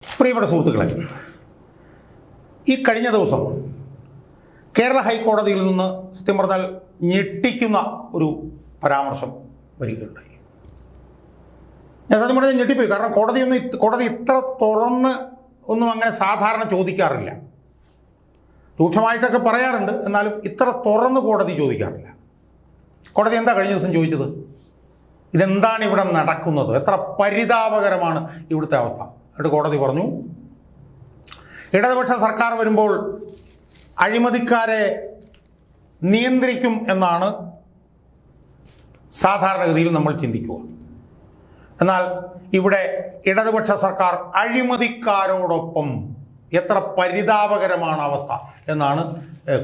പ്രിയപ്പെട്ട സുഹൃത്തുക്കളെ, ഈ കഴിഞ്ഞ ദിവസം കേരള ഹൈക്കോടതിയിൽ നിന്ന് സത്യം പറഞ്ഞാൽ ഞെട്ടിക്കുന്ന ഒരു പരാമർശം വരികയുണ്ടായി. ഞാൻ സത്യം പറഞ്ഞാൽ ഞെട്ടിപ്പോയി. കാരണം കോടതി ഇത്ര തുറന്ന് ഒന്നും അങ്ങനെ സാധാരണ ചോദിക്കാറില്ല. രൂക്ഷമായിട്ടൊക്കെ പറയാറുണ്ട്, എന്നാലും ഇത്ര തുറന്ന് കോടതി ചോദിക്കാറില്ല. കോടതി എന്താ കഴിഞ്ഞ ദിവസം ചോദിച്ചത്? ഇതെന്താണ് ഇവിടെ നടക്കുന്നത്? എത്ര പരിതാപകരമാണ് ഇവിടുത്തെ അവസ്ഥ. എന്നിട്ട് കോടതി പറഞ്ഞു, ഇടതുപക്ഷ സർക്കാർ വരുമ്പോൾ അഴിമതിക്കാരെ നിയന്ത്രിക്കും എന്നാണ് സാധാരണഗതിയിൽ നമ്മൾ ചിന്തിക്കുക. എന്നാൽ ഇവിടെ ഇടതുപക്ഷ സർക്കാർ അഴിമതിക്കാരോടൊപ്പം. എത്ര പരിതാപകരമാണ് അവസ്ഥ എന്നാണ്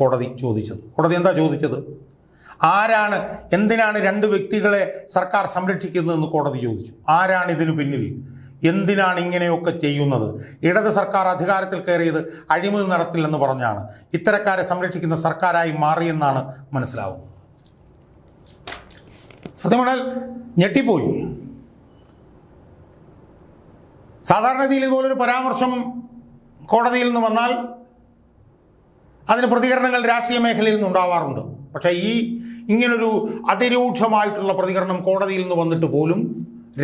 കോടതി ചോദിച്ചത്. കോടതി എന്താ ചോദിച്ചത്? എന്തിനാണ് രണ്ട് വ്യക്തികളെ സർക്കാർ സംരക്ഷിക്കുന്നതെന്ന് കോടതി ചോദിച്ചു. ആരാണ് ഇതിനു പിന്നിൽ? എന്തിനാണ് ഇങ്ങനെയൊക്കെ ചെയ്യുന്നത്? ഇടത് സർക്കാർ അധികാരത്തിൽ കയറിയത് അഴിമതി നടത്തില്ലെന്ന് പറഞ്ഞാണ്. ഇത്തരക്കാരെ സംരക്ഷിക്കുന്ന സർക്കാരായി മാറിയെന്നാണ് മനസ്സിലാവുന്നത്. സത്യം പറഞ്ഞാൽ ഞെട്ടിപ്പോയി. സാധാരണഗതിയിൽ ഇതുപോലൊരു പരാമർശം കോടതിയിൽ നിന്ന് വന്നാൽ അതിന് പ്രതികരണങ്ങൾ രാഷ്ട്രീയ മേഖലയിൽ നിന്നുണ്ടാവാറുണ്ട്. പക്ഷേ ഇങ്ങനൊരു അതിരൂക്ഷമായിട്ടുള്ള പ്രതികരണം കോടതിയിൽ നിന്ന് വന്നിട്ട് പോലും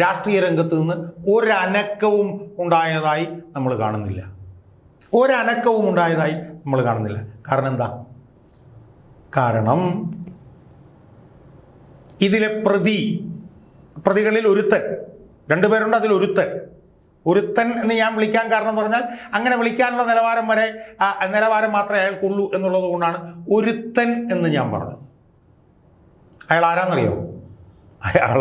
രാഷ്ട്രീയ രംഗത്ത് നിന്ന് ഒരനക്കവും ഉണ്ടായതായി നമ്മൾ കാണുന്നില്ല. കാരണം എന്താ? കാരണം ഇതിലെ പ്രതികളിൽ ഒരുത്തൻ, രണ്ടുപേരുണ്ട്, ഒരുത്തൻ എന്ന് ഞാൻ വിളിക്കാൻ കാരണം എന്ന് പറഞ്ഞാൽ അങ്ങനെ വിളിക്കാനുള്ള നിലവാരം മാത്രമേ അയാൾക്കുള്ളൂ എന്നുള്ളത് കൊണ്ടാണ് ഒരുത്തൻ എന്ന് ഞാൻ പറഞ്ഞത്. അയാൾ ആരാന്നറിയോ? അയാൾ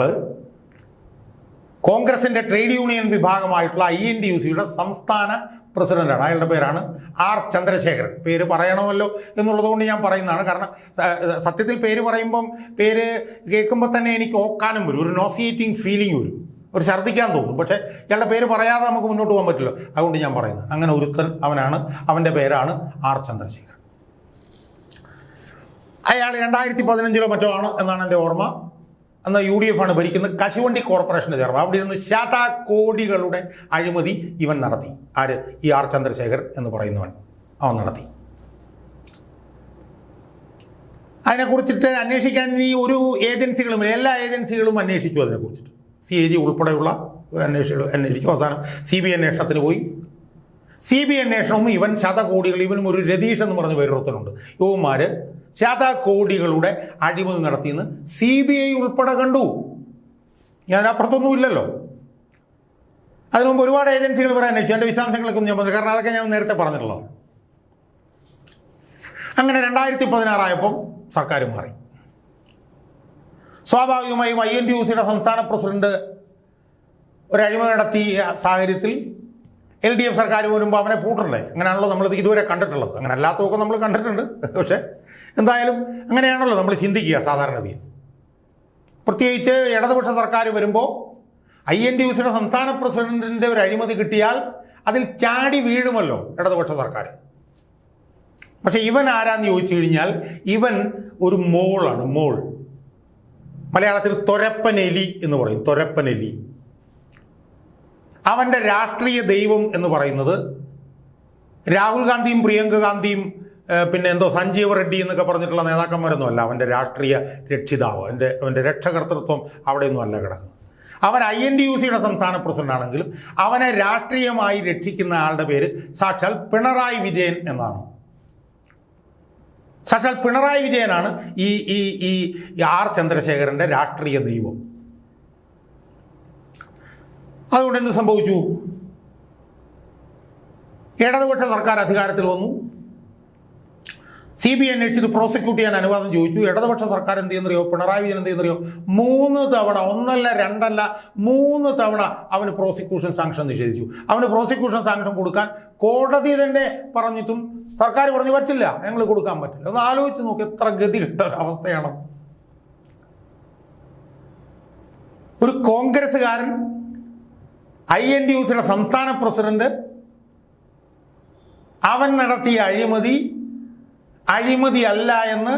കോൺഗ്രസിൻ്റെ ട്രേഡ് യൂണിയൻ വിഭാഗമായിട്ടുള്ള INTUCയുടെ സംസ്ഥാന പ്രസിഡന്റാണ്. അയാളുടെ പേരാണ് R ചന്ദ്രശേഖരൻ. പേര് പറയണമല്ലോ എന്നുള്ളത് കൊണ്ട് ഞാൻ പറയുന്നതാണ്. കാരണം സത്യത്തിൽ പേര് കേൾക്കുമ്പോൾ തന്നെ എനിക്ക് ഓക്കാനും വരും, ഒരു നോസിയേറ്റിംഗ് ഫീലിംഗ് വരും, ഒരു ഛർദ്ദിക്കാൻ തോന്നും. പക്ഷേ ഇയാളുടെ പേര് പറയാതെ നമുക്ക് മുന്നോട്ട് പോകാൻ പറ്റില്ല. അതുകൊണ്ട് ഞാൻ പറയുന്നത് അങ്ങനെ ഒരുത്തൻ അവൻ്റെ പേരാണ് R ചന്ദ്രശേഖരൻ. അയാൾ 2015 മറ്റോ ആണ് എന്നാണ് എൻ്റെ ഓർമ്മ. അന്ന് UDF ആണ് ഭരിക്കുന്നത്. കശുവണ്ടി കോർപ്പറേഷൻ്റെ ചെയർമാൻ. അവിടെ ഇരുന്ന് ശതകോടികളുടെ അഴിമതി ഇവൻ നടത്തി. ഈ R ചന്ദ്രശേഖർ എന്ന് പറയുന്നവൻ അവൻ നടത്തി. അതിനെക്കുറിച്ചിട്ട് അന്വേഷിക്കാൻ ഒരു ഏജൻസികളും, എല്ലാ ഏജൻസികളും അന്വേഷിച്ചു. അതിനെക്കുറിച്ചിട്ട് CAG ഉൾപ്പെടെയുള്ള അന്വേഷിച്ചു. അവസാനം CBI അന്വേഷണത്തിന് പോയി. CBI അന്വേഷണവും ഇവൻ ശതകോടികൾ, ഇവനും ഒരു രതീഷ് എന്ന് പറഞ്ഞ പേരൊരുത്തനുണ്ട്, യുവമാർ ശതകോടികളുടെ അഴിമതി നടത്തിയെന്ന് CBI ഉൾപ്പെടെ കണ്ടു. ഞാനപ്പുറത്തൊന്നും ഇല്ലല്ലോ. അതിനു മുമ്പ് ഒരുപാട് ഏജൻസികൾ പറയാൻ അന്വേഷിച്ചു. എൻ്റെ വിശദാംശങ്ങളൊക്കെ ഒന്നും ഞാൻ പറഞ്ഞു, കാരണം അതൊക്കെ ഞാൻ നേരത്തെ പറഞ്ഞിട്ടുള്ളത്. അങ്ങനെ 2016 ആയപ്പം സർക്കാർ മാറി. സ്വാഭാവികമായും INTUCയുടെ സംസ്ഥാന പ്രസിഡന്റ് ഒരു അഴിമതി നടത്തിയ സാഹചര്യത്തിൽ LDF സർക്കാർ വരുമ്പോൾ അവനെ പൂട്ടണ്ടേ? അങ്ങനെയാണല്ലോ നമ്മൾ ഇതുവരെ കണ്ടിട്ടുള്ളത്. അങ്ങനെ അല്ലാത്തതൊക്കെ നമ്മൾ കണ്ടിട്ടുണ്ട്. പക്ഷേ എന്തായാലും അങ്ങനെയാണല്ലോ നമ്മൾ ചിന്തിക്കുക സാധാരണഗതിയിൽ. പ്രത്യേകിച്ച് ഇടതുപക്ഷ സർക്കാർ വരുമ്പോൾ INTUCയുടെ സംസ്ഥാന പ്രസിഡന്റിൻ്റെ ഒരു അഴിമതി കിട്ടിയാൽ അതിൽ ചാടി വീഴുമല്ലോ ഇടതുപക്ഷ സർക്കാർ. പക്ഷേ ഇവൻ ആരാന്ന് ചോദിച്ചു കഴിഞ്ഞാൽ ഇവൻ ഒരു മോളാണ്. മലയാളത്തിൽ തൊരപ്പനെലി എന്ന് പറയും. തൊരപ്പനെലി. അവൻ്റെ രാഷ്ട്രീയ ദൈവം എന്ന് പറയുന്നത് രാഹുൽ ഗാന്ധിയും പ്രിയങ്ക ഗാന്ധിയും പിന്നെ സഞ്ജീവ് റെഡ്ഡി എന്നൊക്കെ പറഞ്ഞിട്ടുള്ള നേതാക്കന്മാരൊന്നും അല്ല. അവൻ്റെ രാഷ്ട്രീയ രക്ഷിതാവ്, അവൻ്റെ രക്ഷകർത്തൃത്വം അവിടെയൊന്നും അല്ല കിടക്കുന്നത്. അവൻ INTUCയുടെ സംസ്ഥാന പ്രസിഡന്റ് ആണെങ്കിലും അവനെ രാഷ്ട്രീയമായി രക്ഷിക്കുന്ന ആളുടെ പേര് സാക്ഷാൽ പിണറായി വിജയൻ എന്നാണ്. സാക്ഷാൽ പിണറായി വിജയനാണ് ഈ R ചന്ദ്രശേഖരൻ്റെ രാഷ്ട്രീയ ദൈവം. അതുകൊണ്ട് എന്ത് സംഭവിച്ചു? ഇടതുപക്ഷ സർക്കാർ അധികാരത്തിൽ വന്നു. CBI അന്വേഷിച്ചിട്ട് പ്രോസിക്യൂട്ട് ചെയ്യാൻ അനുവാദം ചോദിച്ചു. ഇടതുപക്ഷ സർക്കാർ എന്ത് ചെയ്യുന്നറിയോ? പിണറായി വിജയൻ എന്ത് ചെയ്യുന്നറിയോ? 3 തവണ, 1 അല്ല 2 അല്ല 3 തവണ അവന് പ്രോസിക്യൂഷൻ സാങ്ഷൻ നിഷേധിച്ചു. അവന് പ്രോസിക്യൂഷൻ സാങ്ഷൻ കൊടുക്കാൻ കോടതി തന്നെ പറഞ്ഞിട്ടും സർക്കാർ പറഞ്ഞു പറ്റില്ല, ഞങ്ങൾ കൊടുക്കാൻ പറ്റില്ല. ഒന്ന് ആലോചിച്ച് നോക്കി, എത്ര ഗതികെട്ട ഒരവസ്ഥയാണ്. ഒരു കോൺഗ്രസ്സുകാരൻ INTUCയുടെ സംസ്ഥാന പ്രസിഡന്റ്, അവൻ നടത്തിയ അഴിമതി അല്ല എന്ന്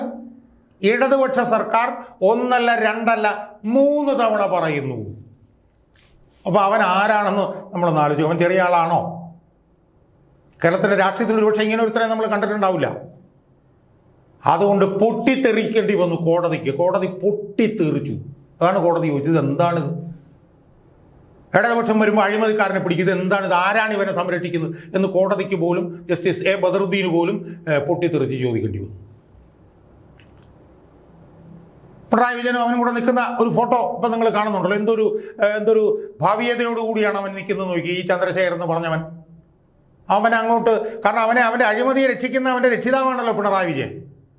ഇടതുപക്ഷ സർക്കാർ 1 അല്ല 2 അല്ല 3 തവണ പറയുന്നു. അപ്പോൾ അവൻ ആരാണെന്ന് നമ്മളൊന്ന് ആലോചിക്കും. അവൻ ചെറിയ ആളാണോ? കേരളത്തിൻ്റെ രാഷ്ട്രീയത്തിൽ ഒരുപക്ഷെ ഇങ്ങനെ ഒരുത്തരെ നമ്മൾ കണ്ടിട്ടുണ്ടാവില്ല. അതുകൊണ്ട് പൊട്ടിത്തെറിക്കേണ്ടി വന്നു കോടതിക്ക്. കോടതി പൊട്ടിത്തെറിച്ചു. അതാണ് കോടതി ചോദിച്ചത്, എന്താണ് ഇടതുപക്ഷം വരുമ്പോൾ അഴിമതിക്കാരനെ പിടിക്കുന്നത്, എന്താണ് ഇത്, ആരാണ് ഇവനെ സംരക്ഷിക്കുന്നത് എന്ന് കോടതിക്ക് പോലും ജസ്റ്റിസ് എ ബദറുദ്ദീന് പോലും പൊട്ടിത്തെറിച്ച് ചോദിക്കേണ്ടി വന്നു. പിണറായി വിജയനും അവനും കൂടെ നിൽക്കുന്ന ഒരു ഫോട്ടോ ഇപ്പം നിങ്ങൾ കാണുന്നുണ്ടല്ലോ. എന്തൊരു ഭാവീയതയോടുകൂടിയാണ് അവൻ നിൽക്കുന്നത് നോക്കി. ഈ ചന്ദ്രശേഖരൻ എന്ന് പറഞ്ഞവൻ, അവൻ അങ്ങോട്ട്, കാരണം അവൻ്റെ അഴിമതിയെ രക്ഷിക്കുന്ന അവൻ്റെ രക്ഷിതാവാണല്ലോ പിണറായി വിജയൻ.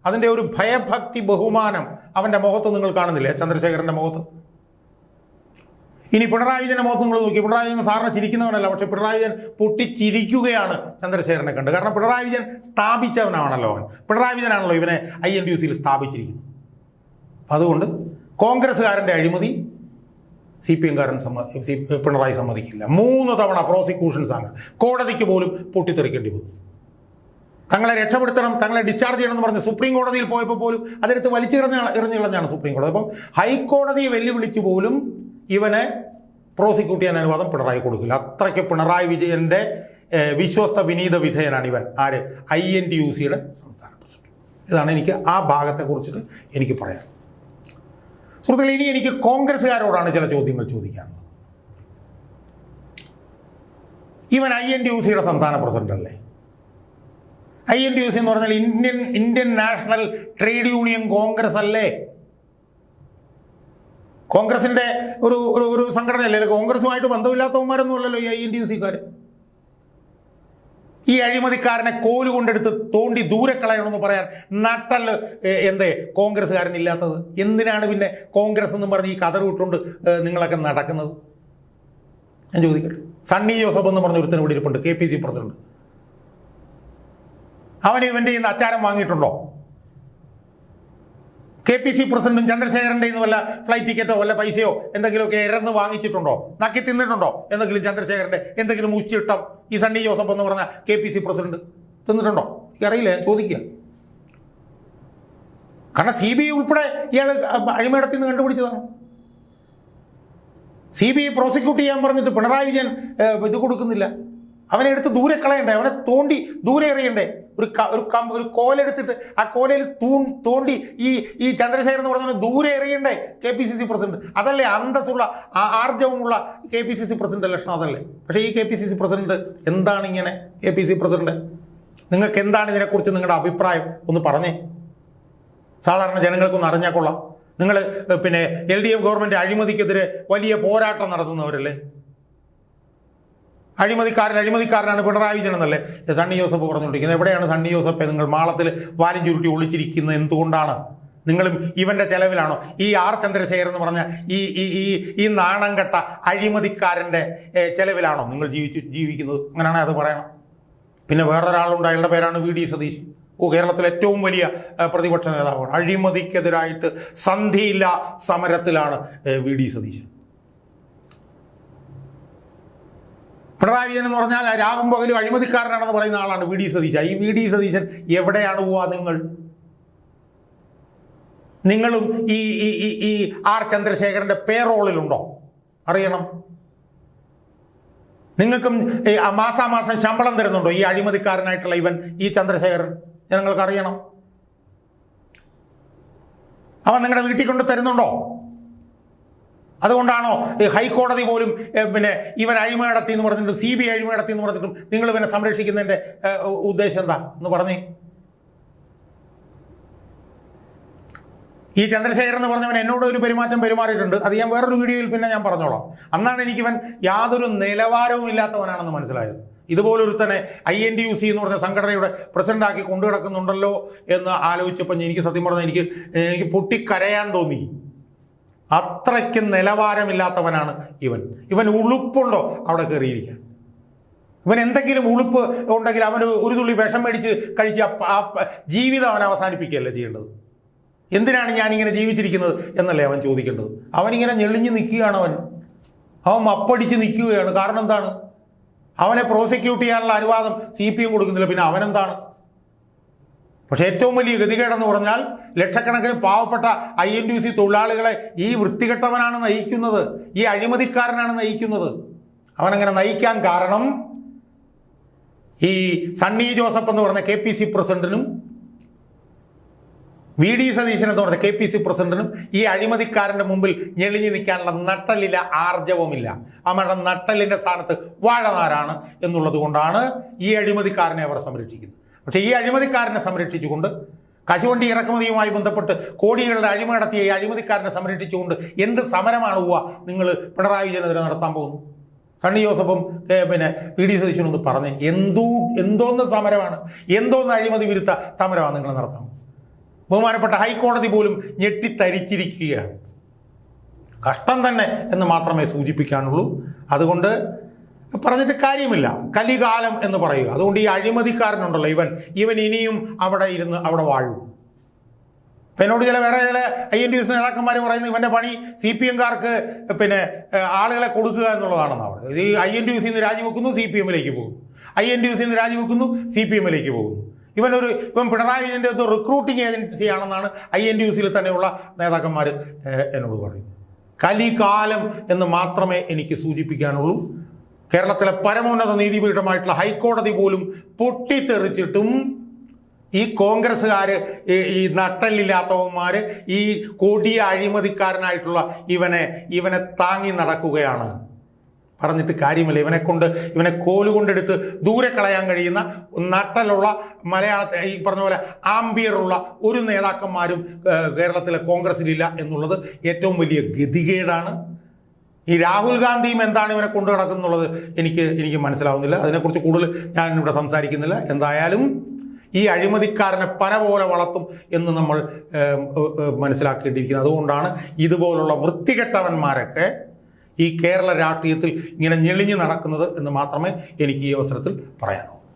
അതിൻ്റെ ഒരു ഭയഭക്തി ബഹുമാനം അവൻ്റെ മുഖത്ത് നിങ്ങൾ കാണുന്നില്ലേ, ചന്ദ്രശേഖരൻ്റെ മുഖത്ത്. ഇനി പിണറായി വിജയൻ്റെ മുഖത്ത് നിങ്ങൾ നോക്കി. പിണറായി വിജയൻ സാറിന് ചിരിക്കുന്നവനല്ല, പക്ഷേ പിണറായി വിജയൻ പൊട്ടിച്ചിരിക്കുകയാണ് ചന്ദ്രശേഖരനെ കണ്ട്. കാരണം പിണറായി വിജയൻ സ്ഥാപിച്ചവനാണല്ലോ അവൻ. പിണറായി വിജയനാണല്ലോ ഇവനെ INTUCയിൽ സ്ഥാപിച്ചിരിക്കുന്നത്. അതുകൊണ്ട് കോൺഗ്രസ്സുകാരൻ്റെ അഴിമതി CPM-കാരൻ പിണറായി സമ്മതിക്കില്ല. 3 തവണ പ്രോസിക്യൂഷൻസ് ആണ്, കോടതിക്ക് പോലും പൊട്ടിത്തെറിക്കേണ്ടി വന്നു. തങ്ങളെ രക്ഷപ്പെടുത്തണം, തങ്ങളെ ഡിസ്ചാർജ് ചെയ്യണമെന്ന് പറഞ്ഞ് സുപ്രീം കോടതിയിൽ പോയപ്പോൾ പോലും അതെടുത്ത് എറിഞ്ഞിളഞ്ഞാണ് സുപ്രീം കോടതി. അപ്പം ഹൈക്കോടതിയെ വെല്ലുവിളിച്ച് പോലും ഇവനെ പ്രോസിക്യൂട്ട് ചെയ്യാൻ അനുവാദം പിണറായി കൊടുക്കില്ല. അത്രയ്ക്ക് പിണറായി വിജയൻ്റെ വിശ്വസ്ത വിനീത വിധേയനാണ് ഇവൻ. ആര്? INTUCയുടെ സംസ്ഥാന പ്രസിഡന്റ്. ഇതാണ് എനിക്ക് ആ ഭാഗത്തെക്കുറിച്ചിട്ട് എനിക്ക് പറയാം. സുഹൃത്തുക്കളെ, ഇനി എനിക്ക് കോൺഗ്രസ്സുകാരോടാണ് ചില ചോദ്യങ്ങൾ ചോദിക്കാനുള്ളത്. ഇവൻ INTUCയുടെ സംസ്ഥാന പ്രസിഡന്റ് അല്ലേ? INTUC എന്ന് പറഞ്ഞാൽ Indian national trade union Congress അല്ലേ? കോൺഗ്രസിൻ്റെ ഒരു സംഘടനയല്ലേ? കോൺഗ്രസുമായിട്ട് ബന്ധമില്ലാത്തവന്മാരൊന്നും അല്ലല്ലോ ഈ INTUCക്കാർ. ഈ അഴിമതിക്കാരനെ കോലുകൊണ്ടെടുത്ത് തോണ്ടി ദൂരെ കളയണമെന്ന് പറയാൻ നട്ടല് എന്തേ കോൺഗ്രസ്സുകാരനില്ലാത്തത്? എന്തിനാണ് പിന്നെ കോൺഗ്രസ് എന്ന് പറഞ്ഞ് ഈ കതർ വിട്ടുകൊണ്ട് നിങ്ങളൊക്കെ നടക്കുന്നത്? ഞാൻ ചോദിക്കട്ടെ. സണ്ണി ജോസഫ് എന്ന് പറഞ്ഞ ഒരുത്തന് ഇവിടെ ഇരിപ്പുണ്ട്, KPC പ്രസിഡന്റ്. അവൻ ഇവൻ്റെ ഇന്ന് അച്ചാരം വാങ്ങിയിട്ടുണ്ടോ? KPC പ്രസിഡന്റും ചന്ദ്രശേഖരൻ്റെ ഇന്ന് വല്ല ഫ്ലൈറ്റ് ടിക്കറ്റോ വല്ല പൈസയോ എന്തെങ്കിലുമൊക്കെ ഇറന്ന് വാങ്ങിച്ചിട്ടുണ്ടോ? നക്കി തിന്നിട്ടുണ്ടോ എന്തെങ്കിലും? ചന്ദ്രശേഖരൻ്റെ എന്തെങ്കിലും മുച്ചിട്ടം ഈ സണ്ണി ജോസഫ് എന്ന് പറഞ്ഞ KPC പ്രസിഡന്റ് തിന്നിട്ടുണ്ടോ? എനിക്കറിയില്ല, ഞാൻ ചോദിക്കുക. കാരണം CBI ഉൾപ്പെടെ ഇയാൾ അഴിമേടത്തിൽ നിന്ന് കണ്ടുപിടിച്ചതാണ്. CBI പ്രോസിക്യൂട്ട് ചെയ്യാൻ പറഞ്ഞിട്ട് പിണറായി വിജയൻ ഇത് കൊടുക്കുന്നില്ല. അവനെ എടുത്ത് ദൂരെ കളയണ്ടേ? അവനെ തോണ്ടി ദൂരെ എറിയണ്ടേ? ഒരു കോലെടുത്തിട്ട് ആ കോലയിൽ തോണ്ടി ഈ ചന്ദ്രശേഖരൻ എന്ന് പറഞ്ഞാൽ ദൂരെ എറിയണ്ടേ KPCC പ്രസിഡന്റ്? അതല്ലേ അന്തസ്സുള്ള ആർജവമുള്ള KPCC പ്രസിഡന്റ് ലക്ഷണം? അതല്ലേ? പക്ഷേ ഈ KPCC പ്രസിഡന്റ് എന്താണ് ഇങ്ങനെ? KPCC പ്രസിഡന്റ്, നിങ്ങൾക്ക് എന്താണ് ഇതിനെക്കുറിച്ച് നിങ്ങളുടെ അഭിപ്രായം? ഒന്ന് പറഞ്ഞേ, സാധാരണ ജനങ്ങൾക്കൊന്ന് അറിഞ്ഞാൽ കൊള്ളാം. നിങ്ങൾ പിന്നെ LDF ഗവൺമെൻറ് അഴിമതിക്കെതിരെ വലിയ പോരാട്ടം നടത്തുന്നവരല്ലേ? അഴിമതിക്കാരനാണ് പിണറായി വിജയൻ എന്നല്ലേ സണ്ണി ജോസഫ് പറഞ്ഞുകൊണ്ടിരിക്കുന്നത്? എവിടെയാണ് സണ്ണി ജോസഫ്? നിങ്ങൾ മാളത്തിൽ വാലും ചുരുട്ടി ഒളിച്ചിരിക്കുന്നത് എന്തുകൊണ്ടാണ്? നിങ്ങളും ഇവൻ്റെ ചെലവിലാണോ? ഈ R ചന്ദ്രശേഖരൻ എന്ന് പറഞ്ഞ ഈ നാണം കെട്ട അഴിമതിക്കാരൻ്റെ ചെലവിലാണോ നിങ്ങൾ ജീവിക്കുന്നത്? അങ്ങനെയാണെങ്കിൽ അത് പറയണം. പിന്നെ വേറൊരാളുണ്ട്, അയാളുടെ പേരാണ് VD സതീശൻ. കേരളത്തിലെ ഏറ്റവും വലിയ പ്രതിപക്ഷ നേതാവാണ്. അഴിമതിക്കെതിരായിട്ട് സന്ധിയില്ല സമരത്തിലാണ് VD സതീശൻ. പിണറായി വിജയൻ എന്ന് പറഞ്ഞാൽ രാവും പകലും അഴിമതിക്കാരനാണെന്ന് പറയുന്ന ആളാണ് VD സതീശൻ. ഈ VD സതീശൻ എവിടെയാണ് പോവുക? നിങ്ങളും ഈ R ചന്ദ്രശേഖരൻ്റെ പേറോളിലുണ്ടോ? അറിയണം. നിങ്ങൾക്കും മാസാമാസം ശമ്പളം തരുന്നുണ്ടോ ഈ അഴിമതിക്കാരനായിട്ടുള്ള ഈ ചന്ദ്രശേഖരൻ? ജനങ്ങൾക്ക് അറിയണം. അവൻ നിങ്ങളുടെ വീട്ടിൽ കൊണ്ട് തരുന്നുണ്ടോ? അതുകൊണ്ടാണോ ഹൈക്കോടതി പോലും പിന്നെ ഇവൻ അഴിമതി നടത്തി എന്ന് പറഞ്ഞിട്ട് CBI അഴിമതി നടത്തി എന്ന് പറഞ്ഞിട്ടും നിങ്ങൾ ഇവനെ സംരക്ഷിക്കുന്നതിൻ്റെ ഉദ്ദേശം എന്താ എന്ന് പറഞ്ഞേ? ഈ ചന്ദ്രശേഖരൻ എന്ന് പറഞ്ഞവൻ എന്നോട് ഒരു പെരുമാറിയിട്ടുണ്ട്. അത് ഞാൻ വേറൊരു വീഡിയോയിൽ പിന്നെ ഞാൻ പറഞ്ഞോളാം. അന്നാണ് എനിക്കിവൻ യാതൊരു നിലവാരവും ഇല്ലാത്തവനാണെന്ന് മനസ്സിലായത്. ഇതുപോലൊരുത്തനെ INTUC എന്ന് പറഞ്ഞ സംഘടനയുടെ പ്രസിഡന്റാക്കി കൊണ്ടു കിടക്കുന്നുണ്ടല്ലോ എന്ന് ആലോചിച്ചപ്പോൾ എനിക്ക് സത്യം പറഞ്ഞാൽ എനിക്ക് പൊട്ടിക്കരയാൻ തോന്നി. അത്രയ്ക്ക് നിലവാരമില്ലാത്തവനാണ് ഇവൻ ഉളുപ്പുണ്ടോ അവിടെ കയറിയിരിക്കാൻ? ഇവൻ എന്തെങ്കിലും ഉളുപ്പ് ഉണ്ടെങ്കിൽ അവന് ഒരു തുള്ളി വിഷം മേടിച്ച് കഴിച്ച് ആ ജീവിതം അവൻ അവസാനിപ്പിക്കുകയല്ലേ ചെയ്യേണ്ടത്? എന്തിനാണ് ഞാനിങ്ങനെ ജീവിച്ചിരിക്കുന്നത് എന്നല്ലേ അവൻ ചോദിക്കേണ്ടത്? അവനിങ്ങനെ ഞെളിഞ്ഞ് നിൽക്കുകയാണ്. അവൻ മപ്പടിച്ച് നിൽക്കുകയാണ്. കാരണം എന്താണ്? അവനെ പ്രോസിക്യൂട്ട് ചെയ്യാനുള്ള അനുവാദം CPM കൊടുക്കുന്നില്ല. പിന്നെ അവനെന്താണ്? പക്ഷേ ഏറ്റവും വലിയ ഗതികേടെന്ന് പറഞ്ഞാൽ ലക്ഷക്കണക്കിന് പാവപ്പെട്ട INTUC തൊഴിലാളികളെ ഈ വൃത്തികെട്ടവനാണ് നയിക്കുന്നത്, ഈ അഴിമതിക്കാരനാണ് നയിക്കുന്നത്. അവനങ്ങനെ നയിക്കാൻ കാരണം ഈ സണ്ണി ജോസഫ് എന്ന് പറഞ്ഞ KPC പ്രസിഡന്റിനും VD സതീശൻ എന്ന് പറഞ്ഞ KPC പ്രസിഡന്റിനും ഈ അഴിമതിക്കാരൻ്റെ മുമ്പിൽ ഞെളിഞ്ഞു നിൽക്കാനുള്ള നട്ടലില്ല, ആർജവമില്ല. അവരുടെ നട്ടലിൻ്റെ സ്ഥാനത്ത് വാഴനാരാണ് എന്നുള്ളത് കൊണ്ടാണ് ഈ അഴിമതിക്കാരനെ അവർ സംരക്ഷിക്കുന്നത്. പക്ഷേ ഈ അഴിമതിക്കാരനെ സംരക്ഷിച്ചുകൊണ്ട്, കശുവണ്ടി ഇറക്കുമതിയുമായി ബന്ധപ്പെട്ട് കോടികളുടെ അഴിമതി നടത്തിയ ഈ അഴിമതിക്കാരനെ സംരക്ഷിച്ചുകൊണ്ട് എന്ത് സമരമാണ് നിങ്ങൾ പിണറായി വിജയനെതിരെ നടത്താൻ പോകുന്നു? സണ്ണി ജോസഫും VD സതീശനും ഒന്ന് പറഞ്ഞ് എന്തോന്ന് സമരമാണ്, എന്തോന്ന് അഴിമതി വിരുദ്ധ സമരമാണ് നിങ്ങൾ നടത്താൻ പോകുന്നത്? ബഹുമാനപ്പെട്ട ഹൈക്കോടതി പോലും ഞെട്ടിത്തരിച്ചിരിക്കുകയാണ്. കഷ്ടം തന്നെ എന്ന് മാത്രമേ സൂചിപ്പിക്കാനുള്ളൂ. അതുകൊണ്ട് പറഞ്ഞിട്ട് കാര്യമില്ല, കലികാലം എന്ന് പറയുക. അതുകൊണ്ട് ഈ അഴിമതിക്കാരനുണ്ടല്ലോ, ഇവൻ ഇനിയും അവിടെ ഇരുന്ന് അവിടെ വാഴും. അപ്പം എന്നോട് വേറെ ചില INTUC നേതാക്കന്മാർ പറയുന്നത് ഇവൻ്റെ പണി CPM-കാർക്ക് ആളുകളെ കൊടുക്കുക എന്നുള്ളതാണെന്നാണ് പറയുന്നത്. ഈ INTUC രാജിവെക്കുന്നു, CPM-ലേക്ക് പോകുന്നു, INTUC രാജിവെക്കുന്നു, CPM-ലേക്ക് പോകുന്നു. ഇവൻ പിണറായി വിജയൻ്റെ റിക്രൂട്ടിംഗ് ഏജൻസിയാണെന്നാണ് INTUC തന്നെയുള്ള നേതാക്കന്മാർ എന്നോട് പറയുന്നത്. കലികാലം എന്ന് മാത്രമേ എനിക്ക് സൂചിപ്പിക്കാനുള്ളൂ. കേരളത്തിലെ പരമോന്നത നീതിപീഠമായിട്ടുള്ള ഹൈക്കോടതി പോലും പൊട്ടിത്തെറിച്ചിട്ടും ഈ കോൺഗ്രസ്സുകാർ, ഈ നട്ടലില്ലാത്തവന്മാർ, ഈ കൊടിയ അഴിമതിക്കാരനായിട്ടുള്ള ഇവനെ താങ്ങി നടക്കുകയാണ്. പറഞ്ഞിട്ട് കാര്യമില്ല. ഇവനെ കോലുകൊണ്ടെടുത്ത് ദൂരെ കളയാൻ കഴിയുന്ന നട്ടലുള്ള മലയാളത്തെ ഈ പറഞ്ഞ പോലെ ആംബിയറുള്ള ഒരു നേതാക്കന്മാരും കേരളത്തിലെ കോൺഗ്രസ്സിലില്ല എന്നുള്ളത് ഏറ്റവും വലിയ ഗതികേടാണ്. ഈ രാഹുൽ ഗാന്ധിയും എന്താണ് ഇവനെ കൊണ്ടു നടക്കുന്നുള്ളത് എനിക്ക് മനസ്സിലാവുന്നില്ല. അതിനെക്കുറിച്ച് കൂടുതൽ ഞാൻ ഇവിടെ സംസാരിക്കുന്നില്ല. എന്തായാലും ഈ അഴിമതിക്കാരനെ പന പോലെ വളർത്തും എന്ന് നമ്മൾ മനസ്സിലാക്കേണ്ടിയിരിക്കുന്നത്. അതുകൊണ്ടാണ് ഇതുപോലുള്ള വൃത്തികെട്ടവന്മാരൊക്കെ ഈ കേരള രാഷ്ട്രീയത്തിൽ ഇങ്ങനെ ഞെളിഞ്ഞു നടക്കുന്നത് എന്ന് മാത്രമേ എനിക്ക് ഈ അവസരത്തിൽ പറയാനുള്ളൂ.